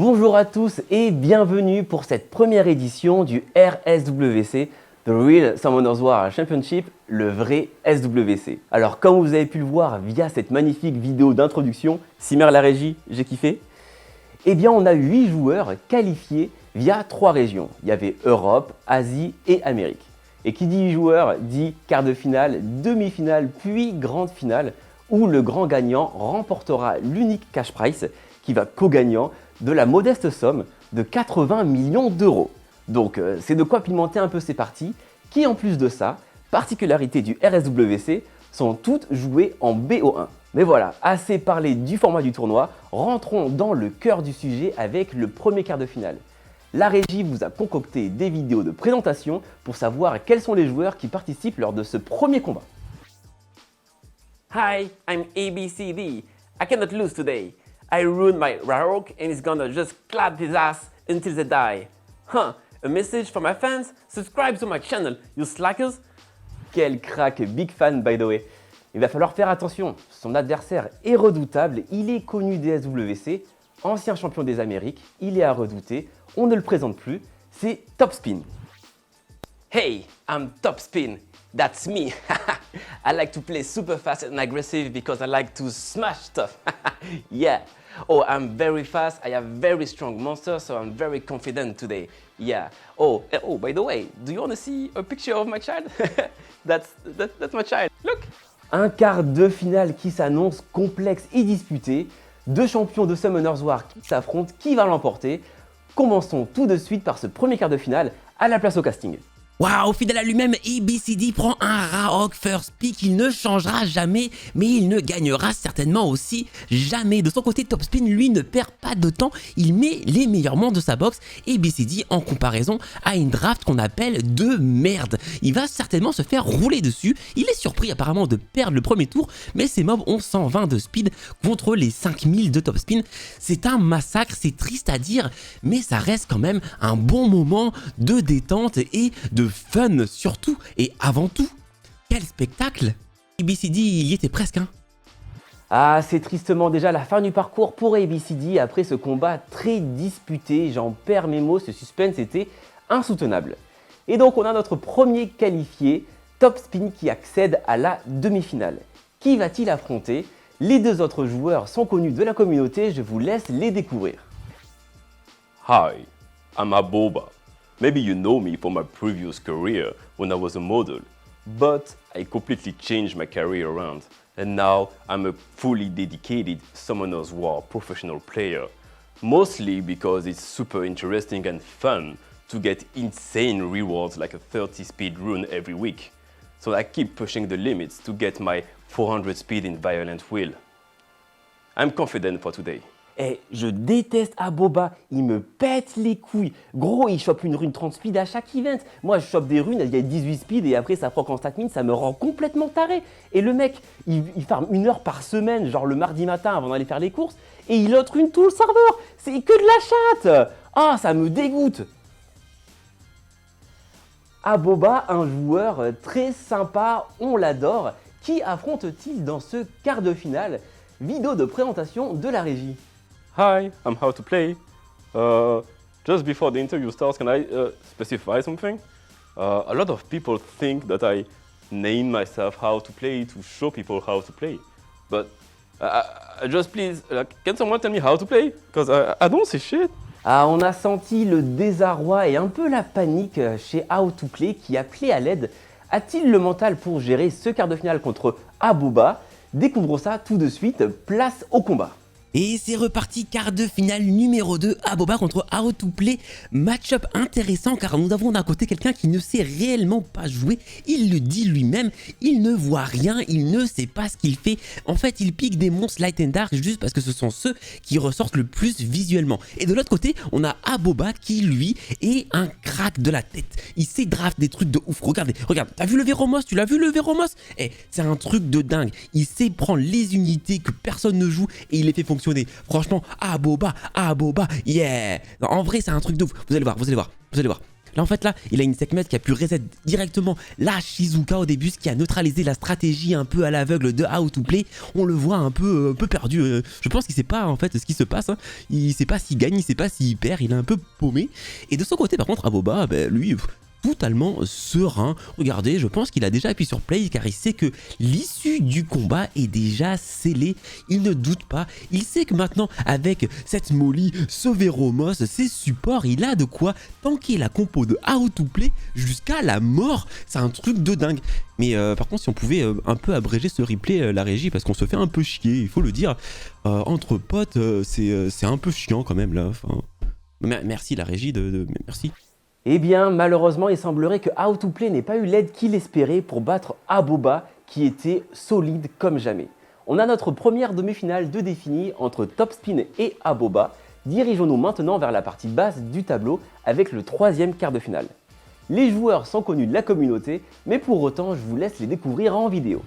Bonjour à tous et bienvenue pour cette première édition du RSWC, The Real Summoners War Championship, le vrai SWC. Alors comme vous avez pu le voir via cette magnifique vidéo d'introduction, Simer la régie, j'ai kiffé, eh bien on a 8 joueurs qualifiés via 3 régions. Il y avait Europe, Asie et Amérique. Et qui dit 8 joueurs dit quart de finale, demi-finale puis grande finale où le grand gagnant remportera l'unique cash prize qui va co-gagnant de la modeste somme de 80 millions d'euros. Donc c'est de quoi pimenter un peu ces parties qui en plus de ça, particularité du RSWC, sont toutes jouées en BO1. Mais voilà, assez parlé du format du tournoi, rentrons dans le cœur du sujet avec le premier quart de finale. La régie vous a concocté des vidéos de présentation pour savoir quels sont les joueurs qui participent lors de ce premier combat. Hi, I'm ABCD. I cannot lose today. I ruined my Raroc and he's gonna just clap his ass until they die. Huh, a message for my fans? Subscribe to my channel, you slackers. Quel crack, big fan by the way. Il va falloir faire attention, son adversaire est redoutable, il est connu des SWC, ancien champion des Amériques, il est à redouter, on ne le présente plus, c'est Topspin. Hey, I'm Topspin. That's me. I like to play super fast and aggressive because I like to smash stuff. Yeah. Oh, I'm very fast. I have very strong monsters, so I'm very confident today. Yeah. Oh, by the way, do you want to see a picture of my child? That's my child. Look. Un quart de finale qui s'annonce complexe et disputé. Deux champions de Summoners War qui s'affrontent, qui va l'emporter? Commençons tout de suite par ce premier quart de finale à la place au casting. Waouh, fidèle à lui-même, ABCD prend un Raroc first pick, il ne changera jamais, mais il ne gagnera certainement aussi jamais. De son côté, Topspin, lui, ne perd pas de temps, il met les meilleurs monstres de sa box, ABCD en comparaison à une draft qu'on appelle de merde. Il va certainement se faire rouler dessus, il est surpris apparemment de perdre le premier tour, mais ses mobs ont 120 de speed contre les 5000 de Topspin. C'est un massacre, c'est triste à dire, mais ça reste quand même un bon moment de détente et de fun surtout et avant tout. Quel spectacle! ABCD, il y était presque, hein. Ah, c'est tristement déjà la fin du parcours pour ABCD après ce combat très disputé. J'en perds mes mots, ce suspense était insoutenable. Et donc on a notre premier qualifié, Topspin, qui accède à la demi-finale. Qui va-t-il affronter? Les deux autres joueurs sont connus de la communauté, je vous laisse les découvrir. Hi, I'm Aboba. Maybe you know me from my previous career when I was a model, but I completely changed my career around, and now I'm a fully dedicated Summoners War professional player, mostly because it's super interesting and fun to get insane rewards like a 30 speed rune every week. So I keep pushing the limits to get my 400 speed in Violent Will. I'm confident for today. Eh, je déteste Aboba, il me pète les couilles. Gros, il chope une rune 30 speed à chaque event. Moi, je chope des runes, il y a 18 speed et après ça proc en stat min, ça me rend complètement taré. Et le mec, il farme 1 heure par semaine, genre le mardi matin avant d'aller faire les courses, et il autre rune tout le serveur. C'est que de la chatte. Ah, ça me dégoûte. Aboba, un joueur très sympa, on l'adore. Qui affronte-t-il dans ce quart de finale? Vidéo de présentation de la régie. Hi, I'm How to Play. Just before the interview starts, can I specify something? A lot of people think that I name myself How to Play to show people how to play. But just please, can someone tell me how to play? Because I don't see shit. Ah, on a senti le désarroi et un peu la panique chez How to Play qui appelait à l'aide. A-t-il le mental pour gérer ce quart de finale contre Aboba? Découvrons ça tout de suite, place au combat. Et c'est reparti, quart de finale numéro 2, Aboba contre How to Play. Match-up intéressant car nous avons d'un côté quelqu'un qui ne sait réellement pas jouer. Il le dit lui-même, il ne voit rien, il ne sait pas ce qu'il fait. En fait, il pique des monstres Light and Dark juste parce que ce sont ceux qui ressortent le plus visuellement. Et de l'autre côté, on a Aboba qui, lui, est un crack de la tête. Il sait draft des trucs de ouf. Regardez, regarde, t'as vu le Véromos? Tu l'as vu le Véromos? Eh, c'est un truc de dingue. Il sait prendre les unités que personne ne joue et il les fait fonctionner. Franchement, Aboba, yeah. Non, en vrai, c'est un truc de ouf. Vous allez voir. Là, en fait, là, il a une Sekhmet qui a pu reset directement la Shizuka au début, ce qui a neutralisé la stratégie un peu à l'aveugle de How to Play. On le voit un peu perdu. Je pense qu'il sait pas en fait ce qui se passe. Hein. Il sait pas s'il gagne, il sait pas s'il perd. Il est un peu paumé. Et de son côté, par contre, Aboba, lui, totalement serein. Regardez, je pense qu'il a déjà appuyé sur play car il sait que l'issue du combat est déjà scellée. Il ne doute pas. Il sait que maintenant, avec cette Molly, ce Véromos, ses supports, il a de quoi tanker la compo de How to Play jusqu'à la mort. C'est un truc de dingue. Mais par contre, si on pouvait un peu abréger ce replay, la régie, parce qu'on se fait un peu chier, il faut le dire. Entre potes, c'est un peu chiant quand même là. Enfin, merci la régie merci. Eh bien, malheureusement, il semblerait que How to Play n'ait pas eu l'aide qu'il espérait pour battre Aboba, qui était solide comme jamais. On a notre première demi-finale de définie entre Topspin et Aboba. Dirigeons-nous maintenant vers la partie basse du tableau avec le troisième quart de finale. Les joueurs sont connus de la communauté, mais pour autant, je vous laisse les découvrir en vidéo.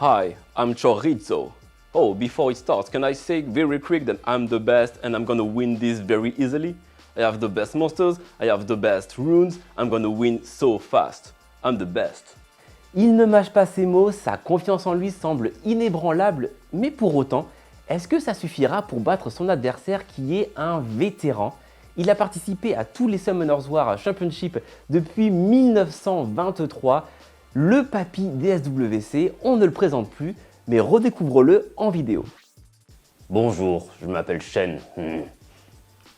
Hi, I'm Chorizo. Oh, before it starts, can I say very quick that I'm the best and I'm gonna win this very easily? I have the best monsters, I have the best runes, I'm gonna win so fast. I'm the best. Il ne mâche pas ses mots, sa confiance en lui semble inébranlable, mais pour autant, est-ce que ça suffira pour battre son adversaire qui est un vétéran? Il a participé à tous les Summoners War Championship depuis 1923. Le papy des SWC, on ne le présente plus, mais redécouvre-le en vidéo. Bonjour, je m'appelle Shen.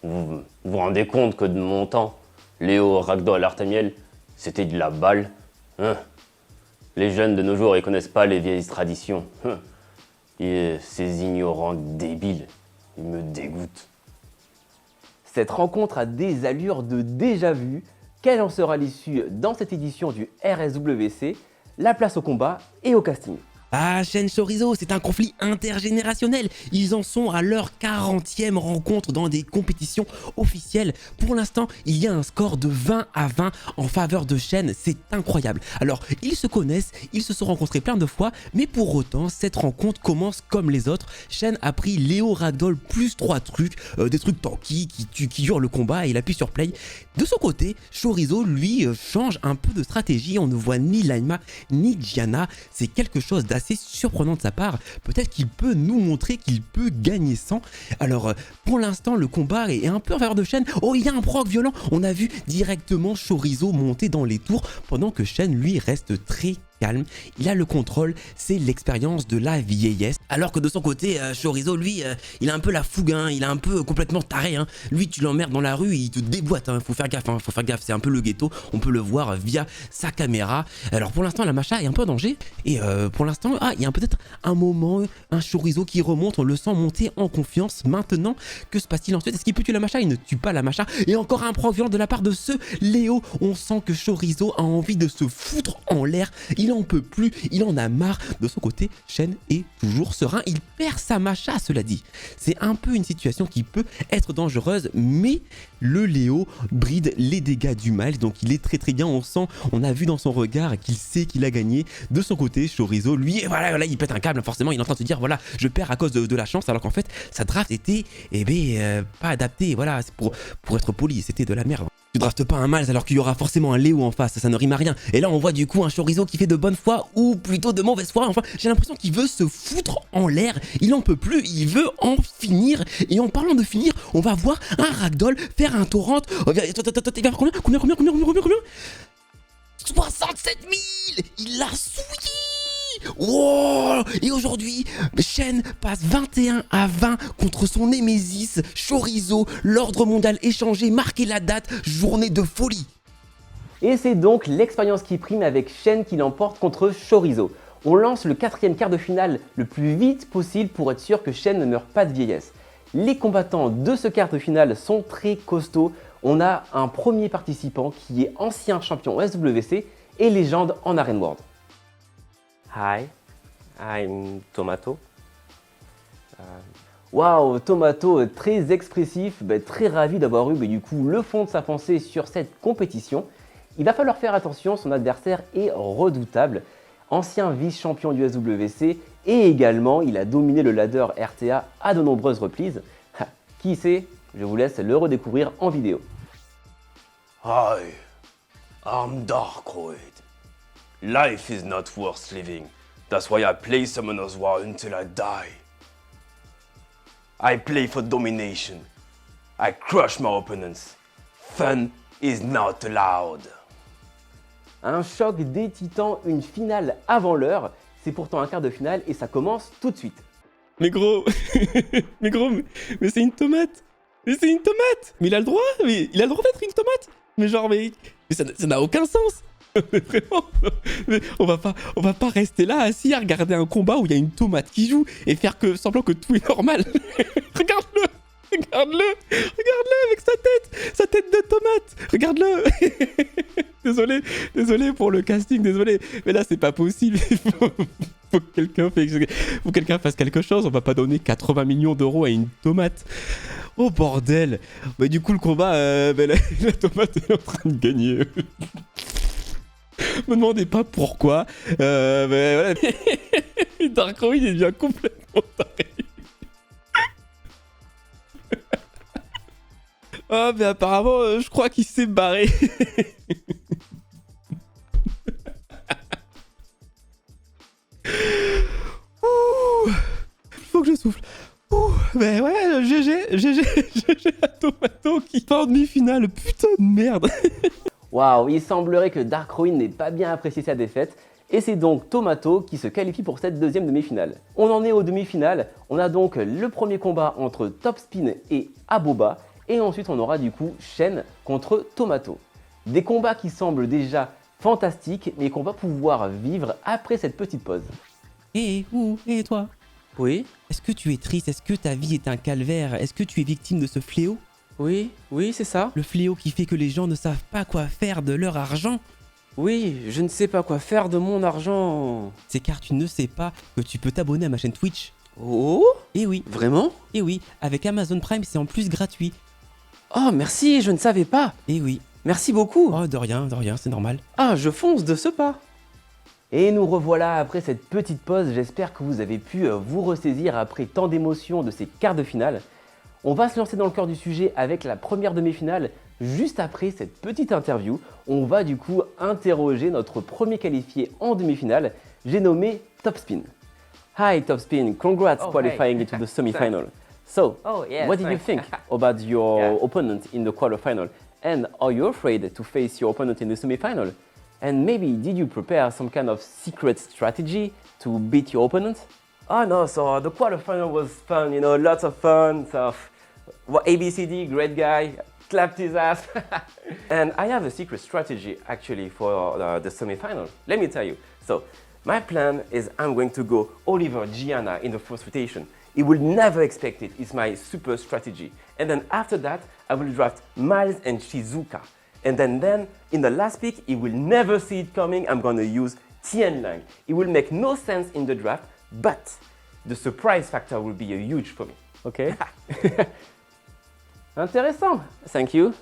Vous vous rendez compte que de mon temps, Léo, Ragdoll, Artemiel, c'était de la balle, hein? Les jeunes de nos jours, ils connaissent pas les vieilles traditions. Et ces ignorants débiles, ils me dégoûtent. Cette rencontre a des allures de déjà-vu. Quelle en sera l'issue dans cette édition du RSWC? La place au combat et au casting. Ah, Shen Chorizo, c'est un conflit intergénérationnel. Ils en sont à leur 40e rencontre dans des compétitions officielles. Pour l'instant, il y a un score de 20-20 en faveur de Shen. C'est incroyable. Alors, ils se connaissent, ils se sont rencontrés plein de fois, mais pour autant, cette rencontre commence comme les autres. Shen a pris Léo Ragdoll plus 3 trucs, des trucs tanky qui durent le combat et il appuie sur play. De son côté, Chorizo, lui, change un peu de stratégie. On ne voit ni Laima ni Gianna. C'est quelque chose d'assez surprenant de sa part. Peut-être qu'il peut nous montrer qu'il peut gagner sans. Alors, pour l'instant, le combat est un peu en faveur de Shen. Oh, il y a un proc violent. On a vu directement Chorizo monter dans les tours pendant que Shen, lui, reste très calme. Il a le contrôle, c'est l'expérience de la vieillesse. Alors que de son côté, Chorizo, lui, il a un peu la fougue, hein, il est un peu complètement taré. Hein. Lui, tu l'emmerdes dans la rue, il te déboîte. Faut faire gaffe, c'est un peu le ghetto. On peut le voir via sa caméra. Alors pour l'instant, la Macha est un peu en danger. Et pour l'instant, il y a peut-être un moment, un Chorizo qui remonte, on le sent monter en confiance. Maintenant, que se passe-t-il ensuite? Est-ce qu'il peut tuer la Macha? Il ne tue pas la Macha. Et encore un proc violent de la part de ce Léo. On sent que Chorizo a envie de se foutre en l'air. Il en peut plus, il en a marre. De son côté, Shen est toujours serein. Il perd sa Macha, cela dit. C'est un peu une situation qui peut être dangereuse, mais le Léo bride les dégâts du mal, donc il est très très bien. On sent, on a vu dans son regard qu'il sait qu'il a gagné. De son côté, Chorizo, lui, voilà, il pète un câble. Forcément, il est en train de se dire, voilà, je perds à cause de la chance, alors qu'en fait, sa draft était, pas adaptée. Voilà, c'est pour être poli, c'était de la merde. Tu draftes pas un Miles alors qu'il y aura forcément un Léo en face, ça ne rime à rien. Et là on voit du coup un Chorizo qui fait de bonne foi ou plutôt de mauvaise foi. Enfin, j'ai l'impression qu'il veut se foutre en l'air. Il en peut plus, il veut en finir. Et en parlant de finir, on va voir un Ragdoll faire un torrent. Il va faire combien 67 000. Il l'a souillé. Wow. Et aujourd'hui, Shen passe 21-20 contre son Némésis, Chorizo. L'ordre mondial échangé, marqué la date, journée de folie. Et c'est donc l'expérience qui prime avec Shen qui l'emporte contre Chorizo. On lance le 4e quart de finale le plus vite possible pour être sûr que Shen ne meurt pas de vieillesse. Les combattants de ce quart de finale sont très costauds. On a un premier participant qui est ancien champion SWC et légende en Arène World. Hi, I'm Tomato. Waouh, Tomato, très expressif, très ravi d'avoir eu du coup le fond de sa pensée sur cette compétition. Il va falloir faire attention, son adversaire est redoutable. Ancien vice-champion du SWC et également il a dominé le ladder RTA à de nombreuses reprises. Qui sait? Je vous laisse le redécouvrir en vidéo. Hi, I'm Darkroid. Life is not worth living. That's why I play Summoner's War until I die. I play for domination. I crush my opponents. Fun is not allowed. Un choc des titans, une finale avant l'heure. C'est pourtant un quart de finale et ça commence tout de suite. Mais gros, mais c'est une tomate. Mais c'est une tomate. Mais il a le droit. Mais il a le droit d'être une tomate. Mais genre, mais ça n'a aucun sens. Vraiment. Mais on va pas rester là assis à regarder un combat où il y a une tomate qui joue et faire semblant que tout est normal. Regarde-le avec sa tête de tomate. Regarde-le. Désolé pour le casting, désolé. Mais là, c'est pas possible. Faut que quelqu'un fasse quelque chose. On va pas donner 80 millions d'euros à une tomate. Oh bordel. Bah du coup, le combat, la tomate est en train de gagner. Me demandez pas pourquoi. Mais voilà. Darkroid, il devient complètement taré. Ah, mais apparemment, je crois qu'il s'est barré. Ouh, faut que je souffle. Ouh, mais ouais, GG à Tomato qui part en demi-finale. Putain de merde. Waouh, il semblerait que Darkroid n'ait pas bien apprécié sa défaite. Et c'est donc Tomato qui se qualifie pour cette deuxième demi-finale. On en est aux demi-finales. On a donc le premier combat entre Topspin et Aboba. Et ensuite, on aura du coup Shen contre Tomato. Des combats qui semblent déjà fantastiques, mais qu'on va pouvoir vivre après cette petite pause. Et toi? Oui, Est-ce que tu es triste? Est-ce que ta vie est un calvaire? Est-ce que tu es victime de ce fléau? oui, c'est ça. Le fléau qui fait que les gens ne savent pas quoi faire de leur argent? Oui, je ne sais pas quoi faire de mon argent. C'est car tu ne sais pas que tu peux t'abonner à ma chaîne Twitch. Oh, Et oui, vraiment? avec Amazon Prime, c'est en plus gratuit. Oh, merci, je ne savais pas. Et oui. Merci beaucoup. Oh, de rien, c'est normal. Ah, je fonce de ce pas. Et nous revoilà après cette petite pause. J'espère que vous avez pu vous ressaisir après tant d'émotions de ces quarts de finale. On va se lancer dans le cœur du sujet avec la première demi-finale. Juste après cette petite interview, on va du coup interroger notre premier qualifié en demi-finale. J'ai nommé Topspin. Hi Topspin, congrats Oh, qualifying hey. into the semi-final. So, Oh, yes, what did you think about your opponent in the quarter-final? And are you afraid to face your opponent in the semi-final? And maybe did you prepare some kind of secret strategy to beat your opponent? Oh no, so the quarterfinal was fun, you know, lots of fun. So, ABCD, great guy, clapped his ass. And I have a secret strategy actually for the semi-final. Let me tell you. So, my plan is I'm going to go Oliver Gianna in the first rotation. He will never expect it. It's my super strategy. And then after that, I will draft Miles and Shizuka. And then in the last pick, he will never see it coming. I'm going to use Tien Lang. It will make no sense in the draft, but the surprise factor will be a huge for me. Ok. Intéressant. Thank you.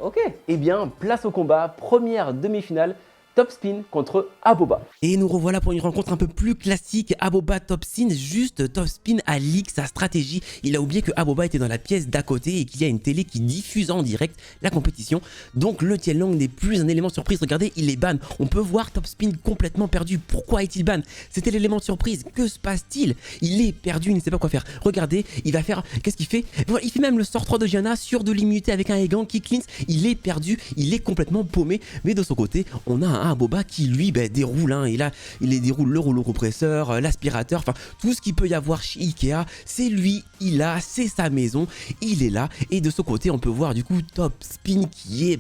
Ok. Eh bien, place au combat. Première demi-finale. Topspin contre Aboba. Et nous revoilà pour une rencontre un peu plus classique. Aboba Topspin, juste Topspin a leak sa stratégie. Il a oublié que Aboba était dans la pièce d'à côté et qu'il y a une télé qui diffuse en direct la compétition. Donc le Tianlang n'est plus un élément surprise. Regardez, il est ban. On peut voir Topspin complètement perdu. Pourquoi est-il ban? C'était l'élément de surprise. Que se passe-t-il? Il est perdu, il ne sait pas quoi faire. Regardez, il va faire... Qu'est-ce qu'il fait? Voilà, il fait même le sort 3 de Gianna sur de l'immunité avec un Egan qui cleanse. Il est perdu, il est complètement paumé. Mais de son côté, on a un Aboba qui lui déroule, hein, il déroule le rouleau compresseur, l'aspirateur, enfin tout ce qu'il peut y avoir chez Ikea, c'est lui, c'est sa maison, il est là. Et de ce côté on peut voir du coup Topspin qui est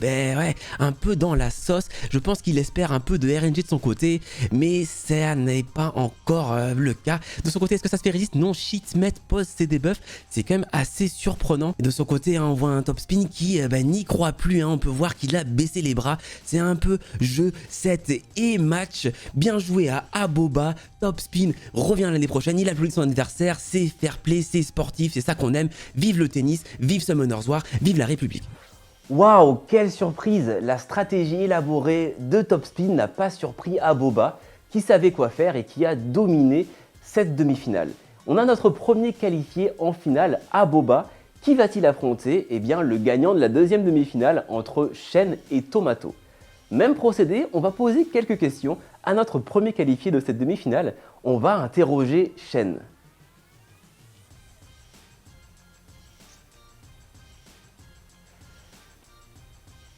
un peu dans la sauce. Je pense qu'il espère un peu de RNG de son côté, mais ça n'est pas encore le cas. De son côté, est-ce que ça se fait résiste? Non, Shitmet pose ses debuffs, c'est quand même assez surprenant. Et de son côté, hein, on voit un Topspin qui n'y croit plus, hein, on peut voir qu'il a baissé les bras, c'est un peu jeu 7 et match. Bien joué à Aboba. Topspin revient l'année prochaine, il applaudit son adversaire, c'est fair play, c'est sportif, c'est ça qu'on aime. Vive le tennis, vive Summoner's War, vive la République. Waouh, quelle surprise! La stratégie élaborée de Topspin n'a pas surpris Aboba, qui savait quoi faire et qui a dominé cette demi-finale. On a notre premier qualifié en finale, Aboba, Qui va-t-il affronter? Eh bien, le gagnant de la deuxième demi-finale entre Shen et Tomato. Même procédé, on va poser quelques questions à notre premier qualifié de cette demi-finale. On va interroger Shen.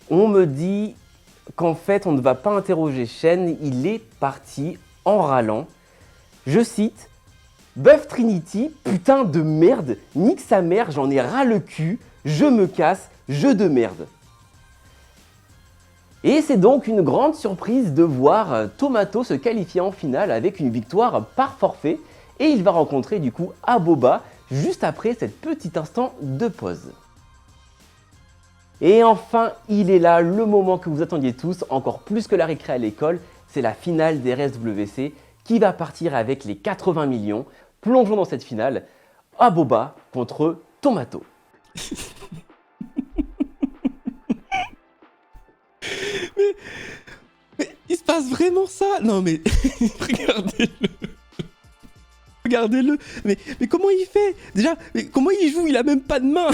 On me dit qu'en fait, on ne va pas interroger Shen, il est parti en râlant. Je cite: Buff Trinity, putain de merde, nique sa mère, j'en ai ras le cul, je me casse, jeu de merde. Et c'est donc une grande surprise de voir Tomato se qualifier en finale avec une victoire par forfait. Et il va rencontrer du coup Aboba juste après cet petit instant de pause. Et enfin, il est là, le moment que vous attendiez tous, encore plus que la récré à l'école, c'est la finale des RSWC qui va partir avec les 80 millions. Plongeons dans cette finale, Aboba contre Tomato. Mais il se passe vraiment ça? Non mais regardez-le. Regardez-le. Mais comment il fait? Déjà, mais comment il joue? Il a même pas de main.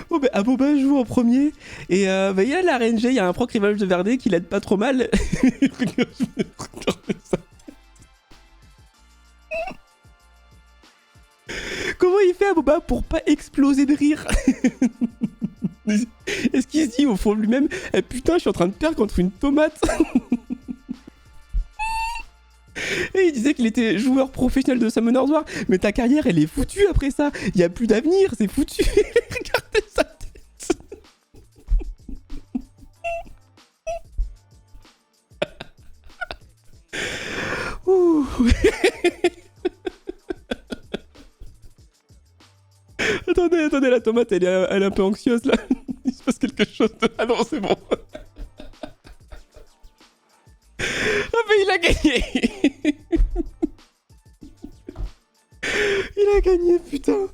Bon ben Aboba joue en premier et il y a la RNG, il y a un proc rival de Verdé qui l'aide pas trop mal. Regardez ça. Comment il fait Aboba pour pas exploser de rire? Est-ce qu'il se dit au fond de lui-même putain, je suis en train de perdre contre une tomate? Et il disait qu'il était joueur professionnel de Summoner's War, mais ta carrière elle est foutue après ça, il y a plus d'avenir, c'est foutu. Regardez sa tête. Ouh. Attendez, la tomate elle est un peu anxieuse là. Il se passe quelque chose de... Ah non, c'est bon. Ah mais il a gagné. Il a gagné, putain.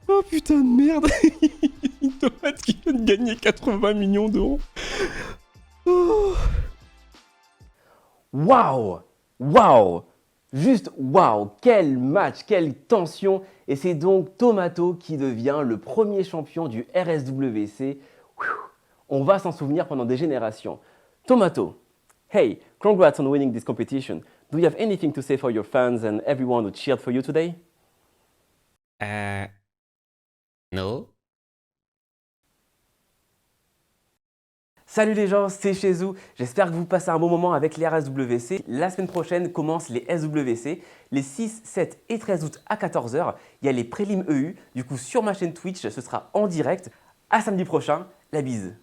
Oh putain de merde. Une tomate qui vient de gagner 80 millions d'euros. Oh. Waouh! Waouh! Juste waouh! Quel match, quelle tension! Et c'est donc Tomato qui devient le premier champion du RSWC. On va s'en souvenir pendant des générations. Tomato, hey, congrats on winning this competition. Do you have anything to say for your fans and everyone who cheered for you today? No. Salut les gens, c'est Chez vous. J'espère que vous passez un bon moment avec les RSWC. La semaine prochaine commencent les SWC, les 6, 7 et 13 août à 14 h. Il y a les prélims EU. Du coup, sur ma chaîne Twitch, ce sera en direct. À samedi prochain, la bise.